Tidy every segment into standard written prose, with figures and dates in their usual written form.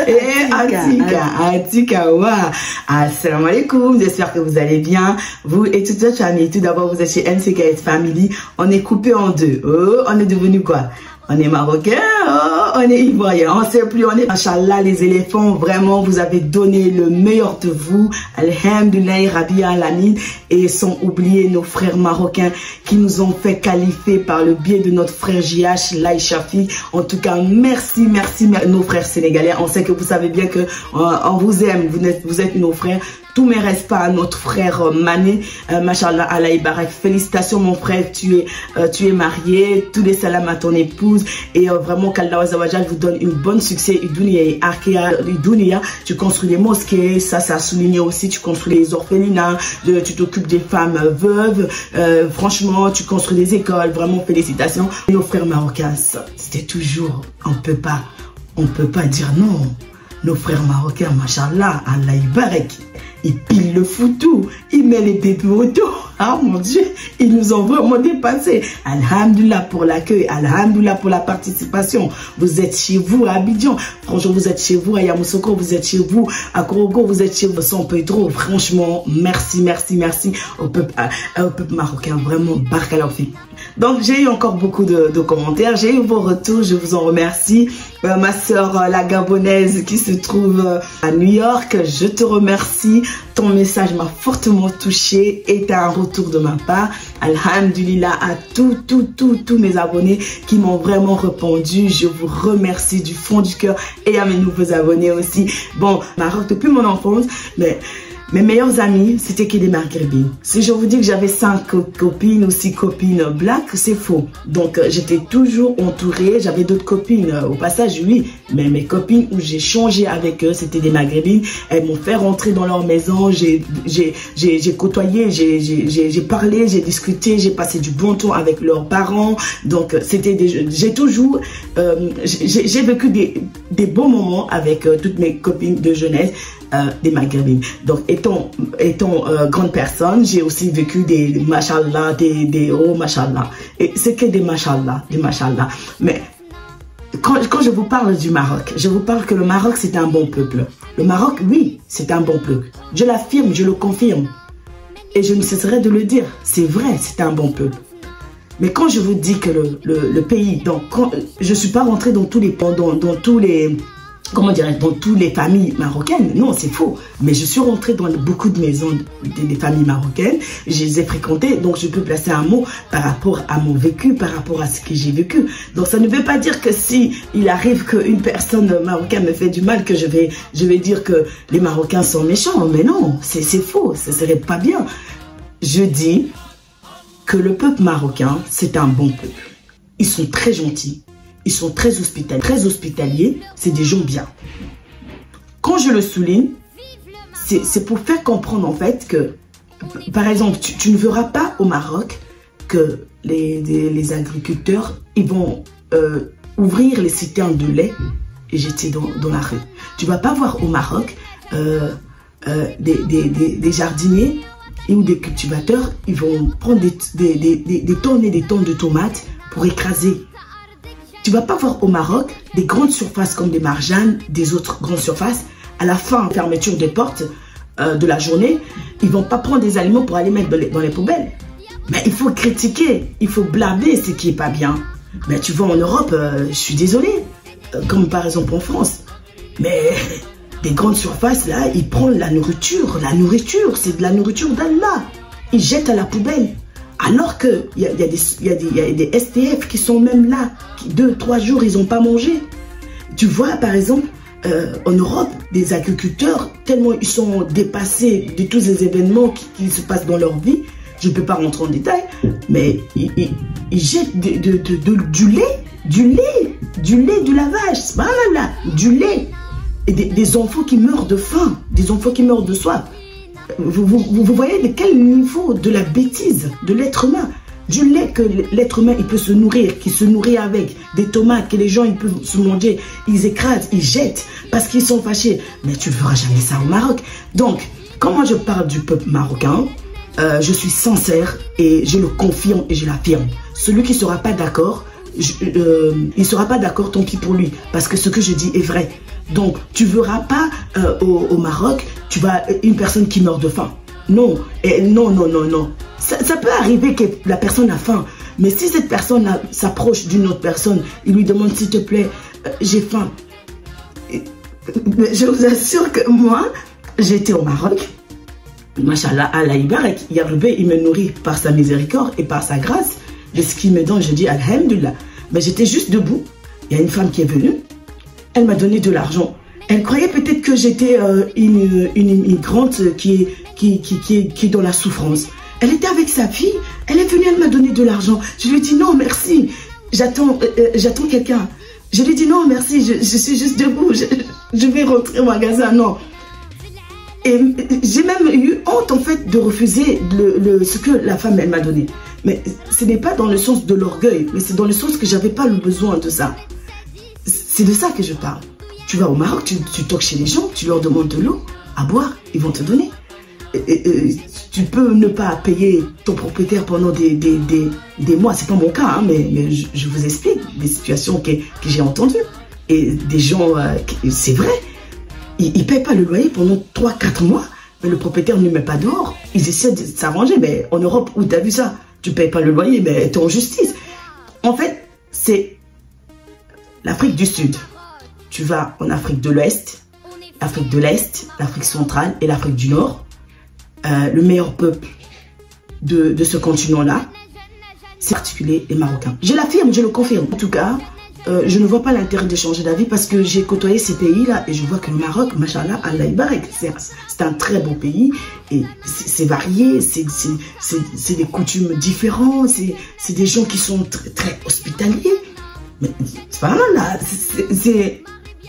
Et Atika, wa. Assalamu alaikum, j'espère que vous allez bien. Vous et toute votre famille. Tout d'abord, vous êtes chez NCKS Family. On est coupé en deux. Oh, on est devenu quoi? On est marocain, oh, on est ivoirien, on sait plus, on est... Machallah, les éléphants, vraiment, vous avez donné le meilleur de vous. Alhamdulillah, Rabbi Alamin. Et sans oublier nos frères marocains qui nous ont fait qualifier par le biais de notre frère JH, Laï Shafi. En tout cas, merci, nos frères sénégalais. On sait que vous savez bien que on vous aime, vous êtes nos frères. Tous mes respects à notre frère Mané, Machallah, Allah Barak. Félicitations mon frère, tu es marié, tous les salams à ton épouse et vraiment qu'Allah Azawajal vous donne une bonne succès. Dunia, tu construis les mosquées, ça a souligné aussi, tu construis les orphelinats, tu t'occupes des femmes veuves, franchement tu construis des écoles, vraiment félicitations. Et nos frères marocains, c'était toujours, on peut pas dire non. Nos frères marocains, Machallah, Allah Barak. Il pile le foutou, il met les bébés au dos. Ah mon Dieu, ils nous ont vraiment dépassés. Alhamdulillah pour l'accueil, alhamdulillah pour la participation. Vous êtes chez vous à Abidjan, franchement vous êtes chez vous à Yamoussoukro, vous êtes chez vous à Korogo, vous êtes chez vous à San Pedro. Franchement, merci au peuple marocain, vraiment, barakallahu fik. Donc j'ai eu encore beaucoup de commentaires, j'ai eu vos retours, je vous en remercie. Ma soeur la Gabonaise qui se trouve à New York, je te remercie. Ton message m'a fortement touché et t'as un retour de ma part. Alhamdulillah à tous mes abonnés qui m'ont vraiment répondu. Je vous remercie du fond du cœur et à mes nouveaux abonnés aussi. Bon, Maroc depuis mon enfance, mais mes meilleurs amis, c'était que des maghrébines. Si je vous dis que j'avais 5 copines ou 6 copines black, c'est faux. Donc, j'étais toujours entourée. J'avais d'autres copines au passage, oui. Mais mes copines où j'ai changé avec eux, c'était des maghrébines. Elles m'ont fait rentrer dans leur maison. J'ai côtoyé, j'ai parlé, j'ai discuté, j'ai passé du bon temps avec leurs parents. Donc, c'était j'ai toujours... j'ai vécu des bons moments avec toutes mes copines de jeunesse. Des maghrébines. Donc étant grande personne, j'ai aussi vécu des machallah, des oh machallah. Et c'est que des machallah. Mais quand je vous parle du Maroc, je vous parle que le Maroc c'est un bon peuple. Le Maroc, oui, c'est un bon peuple. Je l'affirme, je le confirme. Et je ne cesserai de le dire. C'est vrai, c'est un bon peuple. Mais quand je vous dis que le pays, donc je ne suis pas rentrée dans tous les comment dirais-je, dans toutes les familles marocaines. Non, c'est faux. Mais je suis rentrée dans beaucoup de maisons des familles marocaines. Je les ai fréquentées, donc je peux placer un mot par rapport à mon vécu, par rapport à ce que j'ai vécu. Donc ça ne veut pas dire que si il arrive qu'une personne marocaine me fait du mal, que je vais dire que les Marocains sont méchants. Mais non, c'est faux. Ce serait pas bien. Je dis que le peuple marocain, c'est un bon peuple. Ils sont très gentils. Ils sont très hospitaliers, c'est des gens bien. Quand je le souligne, c'est pour faire comprendre en fait que, par exemple, tu ne verras pas au Maroc que les agriculteurs, ils vont ouvrir les citernes de lait et jeter dans la rue. Tu ne vas pas voir au Maroc des jardiniers ou des cultivateurs, ils vont prendre des tonnes et des tonnes de tomates pour écraser. Tu ne vas pas voir au Maroc des grandes surfaces comme des Marjane, des autres grandes surfaces. À la fin, fermeture des portes de la journée, ils ne vont pas prendre des aliments pour aller mettre dans les poubelles. Mais il faut critiquer, il faut blâmer ce qui n'est pas bien. Mais tu vois, en Europe, je suis désolée, comme par exemple en France. Mais des grandes surfaces, là, ils prennent la nourriture. La nourriture, c'est de la nourriture d'Allah. Ils jettent à la poubelle. Alors qu'il y a des STF qui sont même là, qui 2-3 jours, ils n'ont pas mangé. Tu vois, par exemple, en Europe, des agriculteurs, tellement ils sont dépassés de tous ces événements qui se passent dans leur vie, je ne peux pas rentrer en détail, mais ils jettent du lait, du lavage, là, du lait. Et des enfants qui meurent de faim, des enfants qui meurent de soif. Vous voyez de quel niveau de la bêtise de l'être humain. Du lait que l'être humain il peut se nourrir, qui se nourrit avec, des tomates que les gens ils peuvent se manger, ils écrasent, ils jettent parce qu'ils sont fâchés. Mais tu ne verras jamais ça au Maroc. Donc, quand moi je parle du peuple marocain, je suis sincère et je le confirme et je l'affirme. Celui qui ne sera pas d'accord, il ne sera pas d'accord, tant pis pour lui, parce que ce que je dis est vrai. Donc, tu ne verras pas au Maroc, tu vas une personne qui meurt de faim. Non, non. Ça peut arriver que la personne a faim, mais si cette personne s'approche d'une autre personne, il lui demande s'il te plaît, j'ai faim. Je vous assure que moi, j'étais au Maroc. Machallah, Allah Ibarak, Yarubé, il me nourrit par sa miséricorde et par sa grâce. De ce qu'il me donne, je dis Alhamdulillah. Mais j'étais juste debout. Il y a une femme qui est venue. Elle m'a donné de l'argent. Elle croyait peut-être que j'étais une migrante qui est dans la souffrance. Elle était avec sa fille. Elle est venue, elle m'a donné de l'argent. Je lui ai dit non, merci. J'attends quelqu'un. Je lui ai dit non, merci. Je suis juste debout. Je vais rentrer au magasin. Non. Et j'ai même eu honte en fait de refuser ce que la femme elle m'a donné. Mais ce n'est pas dans le sens de l'orgueil, mais c'est dans le sens que j'avais pas le besoin de ça. C'est de ça que je parle. Tu vas au Maroc, tu toques chez les gens, tu leur demandes de l'eau à boire, ils vont te donner. Tu peux ne pas payer ton propriétaire pendant des mois, c'est pas mon cas, hein, mais je vous explique des situations que j'ai entendues. Et des gens, c'est vrai. Ils ne payent pas le loyer pendant 3-4 mois, mais le propriétaire ne met pas dehors. Ils essaient de s'arranger, mais en Europe, où tu as vu ça? Tu ne payes pas le loyer, mais tu es en justice. En fait, c'est l'Afrique du Sud. Tu vas en Afrique de l'Ouest, l'Afrique de l'Est, l'Afrique centrale et l'Afrique du Nord. Le meilleur peuple de ce continent-là, c'est particulier les Marocains. Je l'affirme, je le confirme. En tout cas, je ne vois pas l'intérêt de changer d'avis parce que j'ai côtoyé ces pays-là et je vois que le Maroc, machallah, Allah Ibarak, c'est un très beau pays et c'est varié, c'est des coutumes différentes, c'est des gens qui sont très hospitaliers. Mais voilà, là,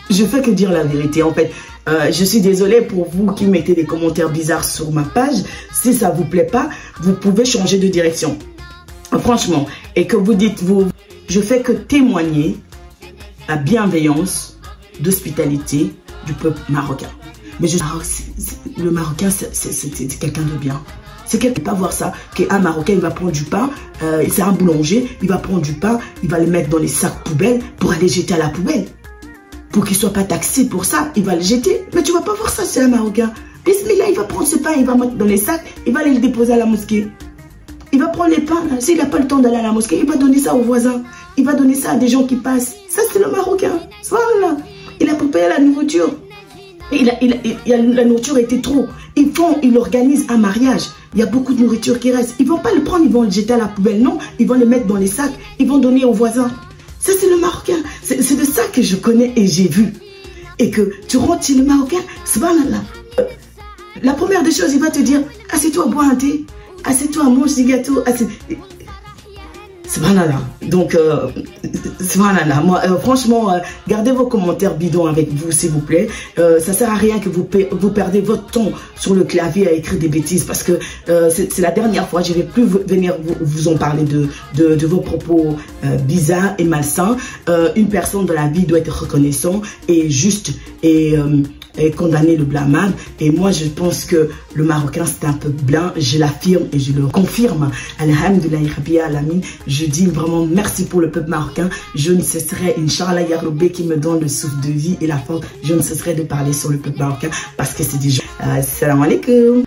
je fais que dire la vérité en fait. Je suis désolée pour vous qui mettez des commentaires bizarres sur ma page. Si ça vous plaît pas, vous pouvez changer de direction. Franchement, et que vous dites, je fais que témoigner la bienveillance, d'hospitalité du peuple marocain. Mais le Marocain, c'est quelqu'un de bien. C'est quelqu'un qui ne peut pas voir ça, qu'un Marocain, il va prendre du pain, c'est un boulanger, il va prendre du pain, il va le mettre dans les sacs poubelles pour aller jeter à la poubelle. Pour qu'il ne soit pas taxé pour ça, il va le jeter. Mais tu ne vas pas voir ça chez un Marocain. Bismillah, il va prendre ce pain, il va mettre dans les sacs, il va aller le déposer à la mosquée. Il va prendre les pains, s'il n'a pas le temps d'aller à la mosquée, il va donner ça aux voisins. Il va donner ça à des gens qui passent. Ça, c'est le Marocain. Voilà. Il a pour payer la nourriture. La nourriture était trop. Ils organisent un mariage. Il y a beaucoup de nourriture qui reste. Ils ne vont pas le prendre, ils vont le jeter à la poubelle. Non, ils vont le mettre dans les sacs. Ils vont donner aux voisins. Ça, c'est le Marocain. C'est de ça que je connais et j'ai vu. Et que tu rentres chez le Marocain, subhanallah. La première des choses, il va te dire, assieds-toi, bois un thé. Assieds-toi, mange des gâteaux. Subhanallah. Donc, subhanallah. Moi, franchement, gardez vos commentaires bidons avec vous, s'il vous plaît. Ça sert à rien que vous perdez votre temps sur le clavier à écrire des bêtises parce que c'est la dernière fois. Je ne vais plus venir vous en parler de vos propos bizarres et malsains. Une personne dans la vie doit être reconnaissante et juste et condamner le blâmable. Et moi, je pense que le Marocain, c'est un peu blanc. Je l'affirme et je le confirme. Alhamdulillah, Rabbi Alamin. Je dis vraiment merci pour le peuple marocain. Je ne cesserai, Inch'Allah, Yarobé qui me donne le souffle de vie et la force. Je ne cesserai de parler sur le peuple marocain parce que c'est des gens. Salam alaikum.